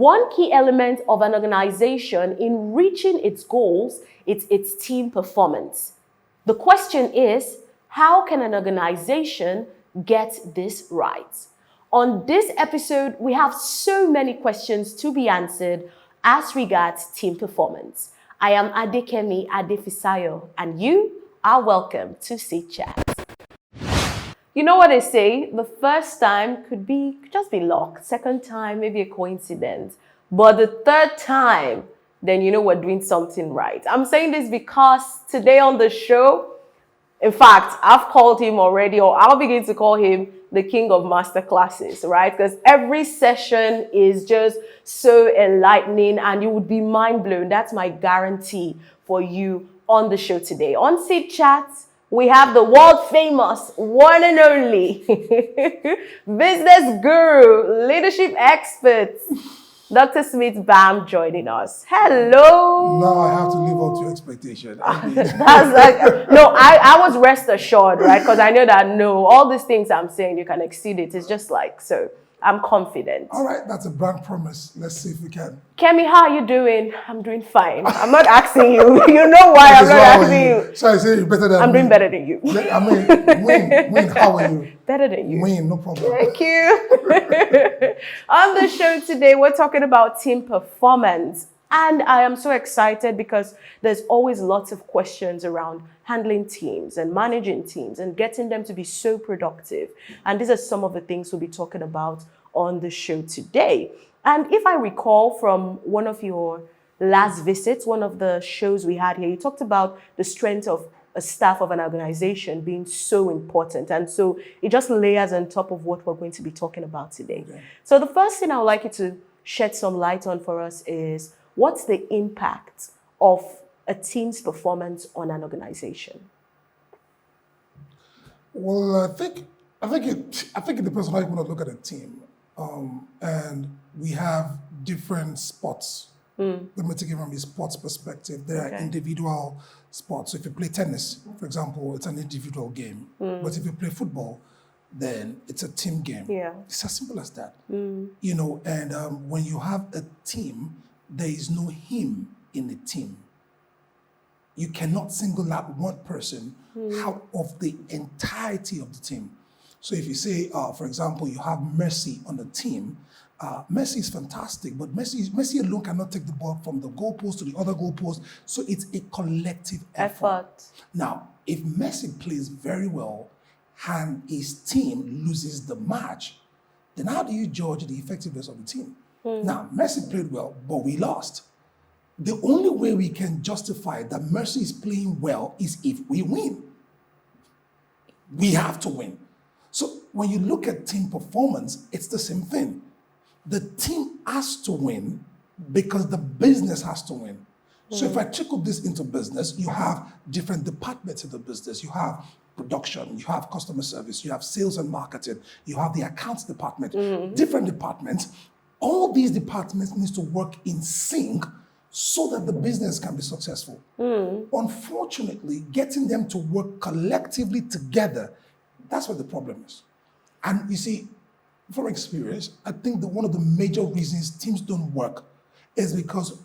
one key element of an organization in reaching its goals is its team performance. The question is, how can an organization get this right? On this episode, we have so many questions to be answered as regards team performance. I am Adekemi Adefisayo, and you are welcome to CEED CHAT. You know what they say, the first time could just be luck, second time maybe a coincidence, but the third time, then you know we're doing something right. I'm saying this because today on the show, in fact, I've called him already, or I'll begin to call him the king of masterclasses, right? Because every session is just so enlightening and you would be mind blown. That's my guarantee for you on the show today. On CEED Chat, we have the world famous, one and only business guru, leadership expert, Dr. Smith Bam joining us. Hello. Now I have to live up to your expectation. I was rest assured, right? Because I know that all these things I'm saying, you can exceed it. It's just like, so I'm confident. All right, that's a brand promise. Let's see if we can. Kemi, how are you doing? I'm doing fine. I'm not asking you. You know why I'm not asking you. So I say you're better than I'm doing better than you. I mean, Win, how are you? Better than you. Win, no problem. Thank you. On the show today, we're talking about team performance. And I am so excited because there's always lots of questions around handling teams and managing teams and getting them to be so productive. And these are some of the things we'll be talking about on the show today. And if I recall from one of your last visits, one of the shows we had here, you talked about the strength of a staff of an organization being so important. And so it just layers on top of what we're going to be talking about today. Okay. So the first thing I would like you to shed some light on for us is, what's the impact of a team's performance on an organization? Well, I think it depends on how you want to look at a team. And we have different sports. Let me take it from the sports perspective. There are individual sports. So if you play tennis, for example, it's an individual game. But if you play football, then it's a team game. Yeah. It's as simple as that. You know, and when you have a team, there is no him in the team. You cannot single out one person out of the entirety of the team. So if you say, for example, you have Messi on the team, Messi is fantastic, but Messi alone cannot take the ball from the goalpost to the other goalpost. So it's a collective effort. Now, if Messi plays very well and his team loses the match, then how do you judge the effectiveness of the team? Now, Messi played well, but we lost. The only way we can justify that Messi is playing well is if we win. We have to win. So when you look at team performance, it's the same thing. The team has to win because the business has to win. So if I trickle this into business, you have different departments in the business. You have production, you have customer service, you have sales and marketing, you have the accounts department, different departments. All these departments need to work in sync so that the business can be successful. Unfortunately, getting them to work collectively together, that's what the problem is. And you see, from experience, I think that one of the major reasons teams don't work is because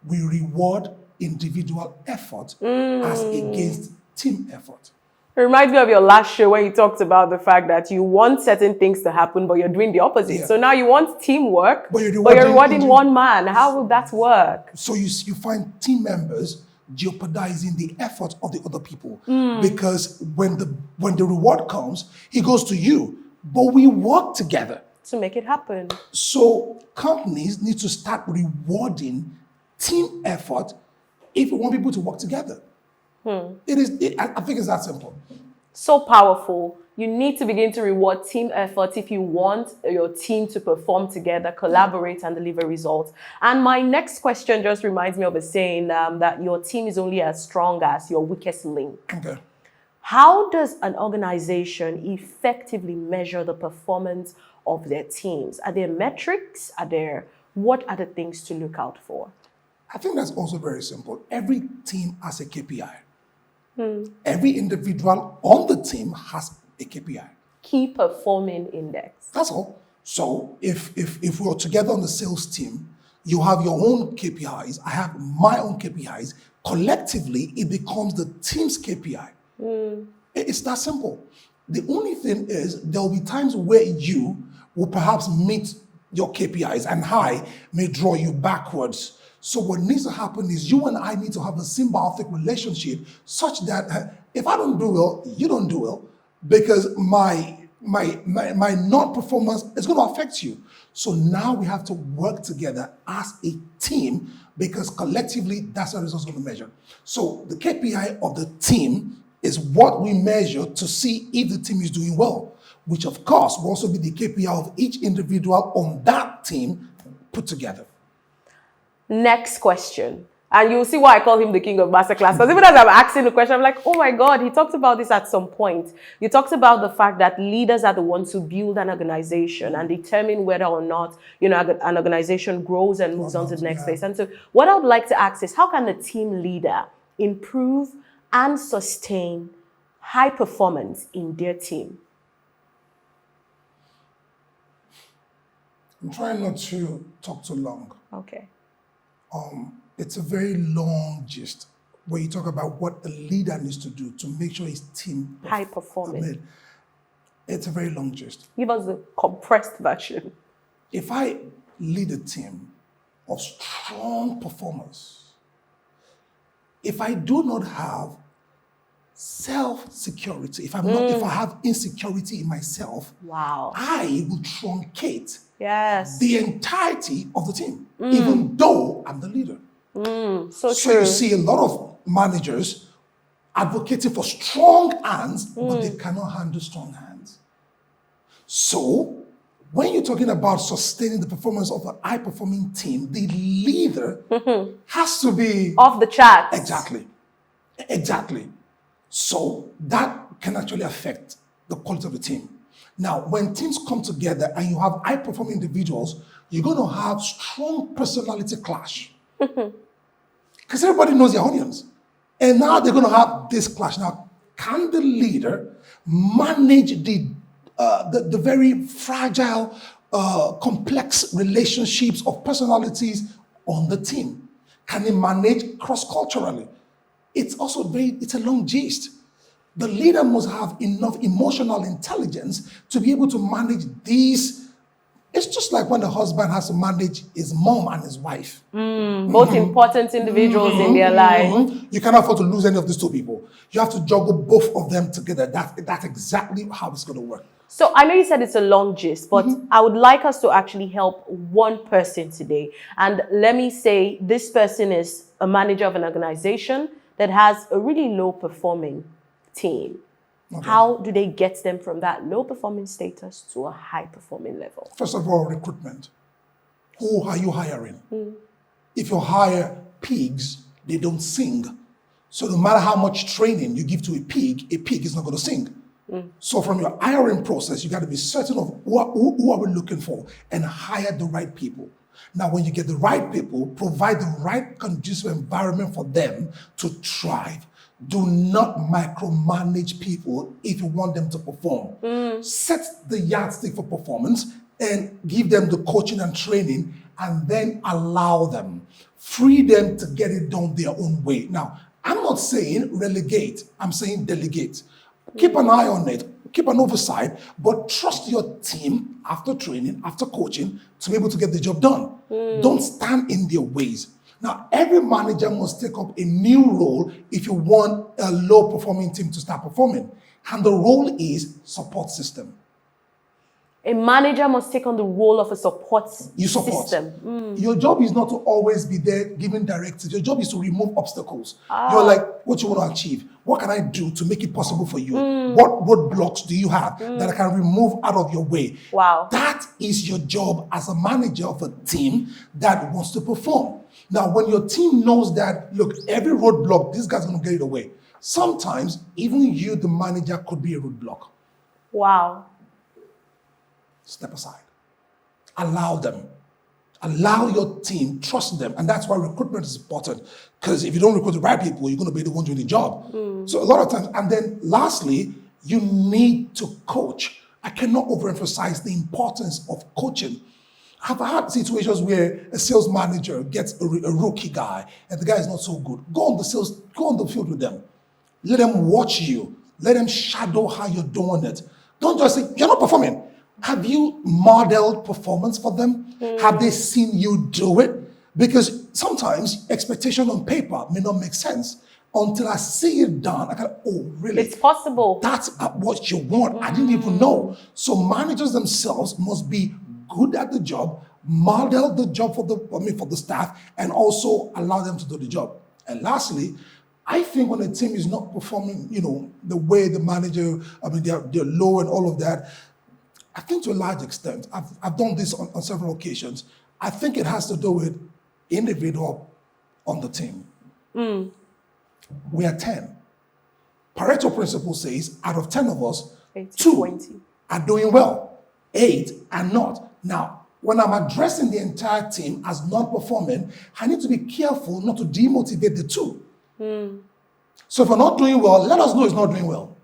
we reward individual effort as against team effort. It reminds me of your last show when you talked about the fact that you want certain things to happen, but you're doing the opposite. Yeah. So now you want teamwork, but you're rewarding one man. How will that work? So you find team members jeopardizing the effort of the other people. Because when the reward comes, it goes to you. But we work together to make it happen. So companies need to start rewarding team effort if we want people to work together. I think it's that simple. So powerful. You need to begin to reward team effort if you want your team to perform together, collaborate, and deliver results. And my next question just reminds me of a saying that your team is only as strong as your weakest link. Okay. How does an organization effectively measure the performance of their teams? Are there metrics? What are the things to look out for? I think that's also very simple. Every team has a KPI. Every individual on the team has a KPI. Key performing index. That's all. So if we're together on the sales team, You have your own KPIs. I have my own KPIs. Collectively, it becomes the team's KPI. It's that simple. The only thing is there will be times where you will perhaps meet your KPIs and I may draw you backwards. So what needs to happen is you and I need to have a symbiotic relationship such that if I don't do well, you don't do well, because my non-performance is going to affect you. So now we have to work together as a team, because collectively that's how results are going to measure. So the KPI of the team is what we measure to see if the team is doing well, which of course will also be the KPI of each individual on that team put together. Next question. And you'll see why I call him the king of masterclass. Because even as I'm asking the question, I'm like, oh my God, he talked about this at some point. You talked about the fact that leaders are the ones who build an organization and determine whether or not, you know, an organization grows and moves on to the next phase. And so what I would like to ask is, how can a team leader improve and sustain high performance in their team? I'm trying not to talk too long. Okay. It's a very long gist where you talk about what a leader needs to do to make sure his team high performing. It's a very long gist. Give us the compressed version. If I lead a team of strong performers, if I do not have self-security, if I have insecurity in myself, wow, I will truncate the entirety of the team, even though I'm the leader. So you see a lot of managers advocating for strong hands, but they cannot handle strong hands. So when you're talking about sustaining the performance of a high-performing team, the leader has to be off the chart. Exactly. So that can actually affect the quality of the team. Now, when teams come together and you have high-performing individuals, you're going to have strong personality clash. Because everybody knows their onions. And now they're going to have this clash. Now, can the leader manage the very fragile, complex relationships of personalities on the team? Can he manage cross-culturally? It's a long gist. The leader must have enough emotional intelligence to be able to manage these. It's just like when the husband has to manage his mom and his wife. Both important individuals in their life. You cannot afford to lose any of these two people. You have to juggle both of them together. That's exactly how it's going to work. So I know you said it's a long gist, but I would like us to actually help one person today. And let me say this person is a manager of an organization that has a really low performing team. Okay. How do they get them from that low performing status to a high performing level? First of all, recruitment. Who are you hiring? If you hire pigs, they don't sing. So no matter how much training you give to a pig is not going to sing. So from your hiring process, you got to be certain of who are we looking for and hire the right people. Now, when you get the right people, provide the right conducive environment for them to thrive. Do not micromanage people if you want them to perform. Set the yardstick for performance and give them the coaching and training, and then allow them. Free them to get it done their own way. Now, I'm not saying relegate. I'm saying delegate. Keep an eye on it. Keep an oversight, but trust your team after training, after coaching, to be able to get the job done. Don't stand in their ways. Now, every manager must take up a new role if you want a low-performing team to start performing. And the role is support system. A manager must take on the role of a support system. Your job is not to always be there giving directives. Your job is to remove obstacles. You're like, what you want to achieve? What can I do to make it possible for you? What roadblocks do you have that I can remove out of your way? Wow. That is your job as a manager of a team that wants to perform. Now, when your team knows that, look, every roadblock, this guy's going to get it away. Sometimes, even you, the manager, could be a roadblock. Wow. Step aside. Allow them. Allow your team. Trust them. And that's why recruitment is important. Because if you don't recruit the right people, you're going to be the one doing the job. So a lot of times, and then lastly, you need to coach. I cannot overemphasize the importance of coaching. I've had situations where a sales manager gets a rookie guy and the guy is not so good. Go on the field with them. Let them watch you. Let them shadow how you're doing it. Don't just say, you're not performing. Have you modeled performance for them? Have they seen you do it? Because sometimes expectation on paper may not make sense until I see it done. I go, oh, really? It's possible. That's what you want. I didn't even know. So managers themselves must be good at the job, model the job for the staff, and also allow them to do the job. And lastly, I think when a team is not performing, the way the manager, they're low and all of that, I think to a large extent, I've done this on several occasions, I think it has to do with individual on the team. We are 10. Pareto principle says, out of 10 of us, 2 are doing well, 8 are not. Now, when I'm addressing the entire team as not performing, I need to be careful not to demotivate the 2. So if we're not doing well, let us know it's not doing well.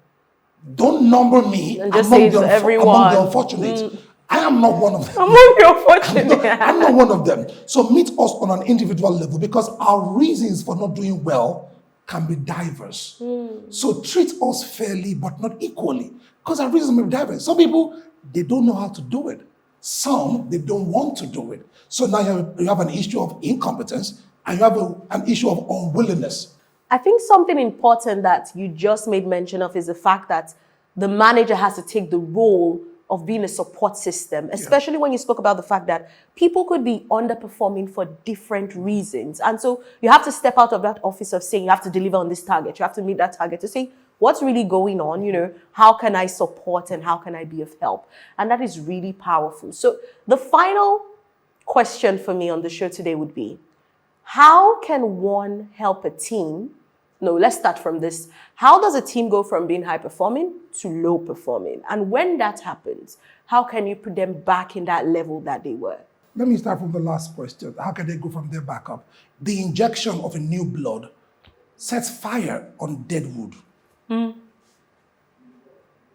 Don't number me and just say among the unfortunate. I am not one of them. Among the unfortunate. I'm not one of them. So meet us on an individual level because our reasons for not doing well can be diverse. So treat us fairly but not equally because our reasons may be diverse. Some people, they don't know how to do it. Some, they don't want to do it. So now you have an issue of incompetence and you have an issue of unwillingness. I think something important that you just made mention of is the fact that the manager has to take the role of being a support system, especially when you spoke about the fact that people could be underperforming for different reasons. And so you have to step out of that office of saying you have to deliver on this target. You have to meet that target to say, what's really going on? How can I support and how can I be of help? And that is really powerful. So the final question for me on the show today would be, how can one help a team? No, let's start from this. How does a team go from being high performing to low performing? And when that happens, how can you put them back in that level that they were? Let me start from the last question. How can they go from there back up? The injection of a new blood sets fire on dead wood.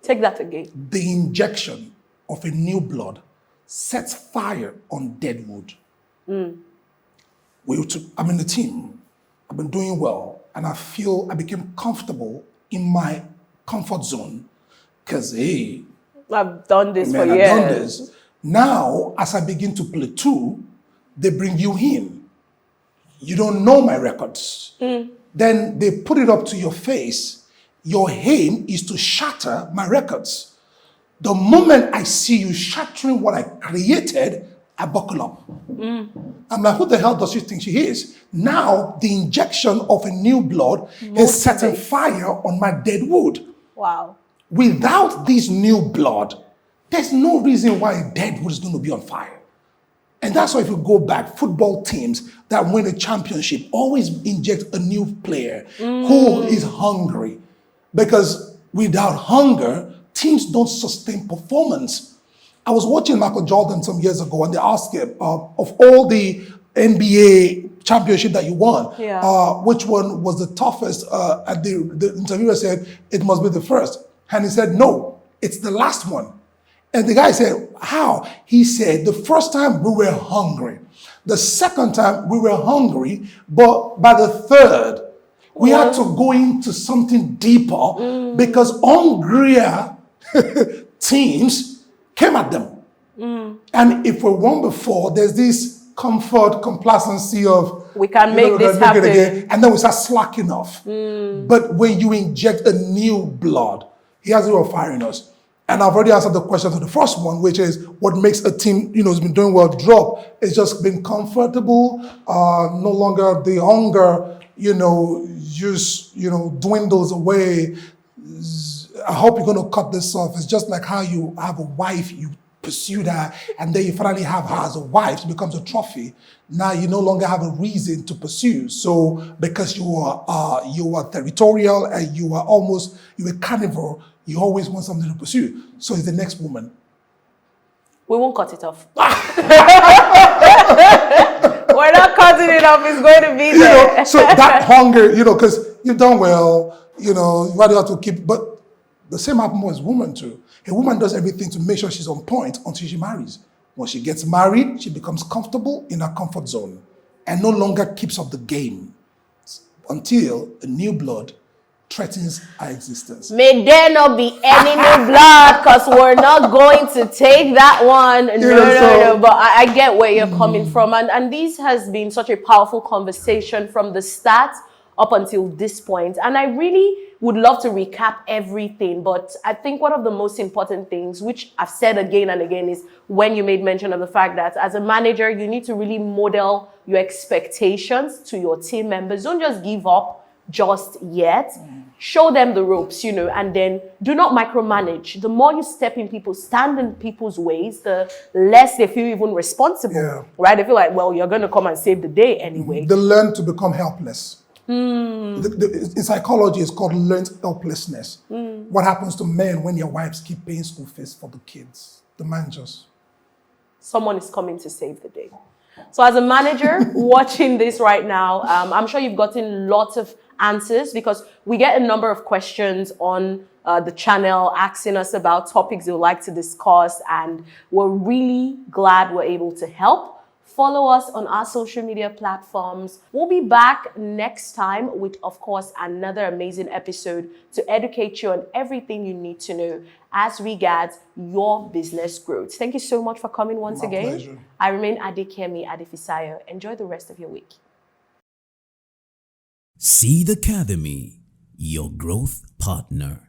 Take that again. The injection of a new blood sets fire on dead wood. I'm in the team. I've been doing well. And I became comfortable in my comfort zone because, hey, I've done this for years. I've done this. Now, as I begin to plateau, they bring you in. You don't know my records. Then they put it up to your face. Your aim is to shatter my records. The moment I see you shattering what I created, I buckle up. I'm like, who the hell does she think she is? Now, the injection of a new blood is setting fire on my dead wood. Wow. Without this new blood, there's no reason why dead wood is going to be on fire. And that's why if you go back, football teams that win a championship always inject a new player who is hungry. Because without hunger, teams don't sustain performance. I was watching Michael Jordan some years ago, and they asked him, of all the NBA championship that you won, which one was the toughest? And the interviewer said, it must be the first. And he said, no, it's the last one. And the guy said, how? He said, the first time we were hungry. The second time we were hungry, but by the third, we had to go into something deeper because hungrier teams came at them. And if we won before, there's this comfort, complacency of we can make this happen again, and then we start slacking off. But when you inject a new blood, he has a way of firing us. And I've already answered the question to the first one, which is what makes a team, has been doing well drop. It's just been comfortable, no longer the hunger, just, dwindles away. I hope you're going to cut this off. It's just like how you have a wife, you pursued her, and then you finally have her as a wife. She becomes a trophy. Now you no longer have a reason to pursue. So because you are territorial and you're a carnivore, you always want something to pursue. So it's the next woman. We won't cut it off. We're not cutting it off. It's going to be there. So that hunger, because you've done well, why do you have to keep, but the same happens with women too. A woman does everything to make sure she's on point until she marries. When she gets married, she becomes comfortable in her comfort zone and no longer keeps up the game until a new blood threatens her existence. May there not be any new blood, because we're not going to take that one. No. But I get where you're coming from. And this has been such a powerful conversation from the start up until this point. And I really would love to recap everything. But I think one of the most important things, which I've said again and again, is when you made mention of the fact that as a manager, you need to really model your expectations to your team members. Don't just give up just yet. Show them the ropes, and then do not micromanage. The more you stand in people's ways, the less they feel even responsible, right? They feel like, well, you're going to come and save the day anyway. They learn to become helpless. In psychology, it's called learned helplessness. What happens to men when your wives keep paying school fees for the kids? The man just... Someone is coming to save the day. So as a manager watching this right now, I'm sure you've gotten lots of answers, because we get a number of questions on the channel asking us about topics they would like to discuss, and we're really glad we're able to help. Follow us on our social media platforms. We'll be back next time with, of course, another amazing episode to educate you on everything you need to know as regards your business growth. Thank you so much for coming once again. Pleasure. I remain Adekemi Adefisayo. Enjoy the rest of your week. CEED Academy, your growth partner.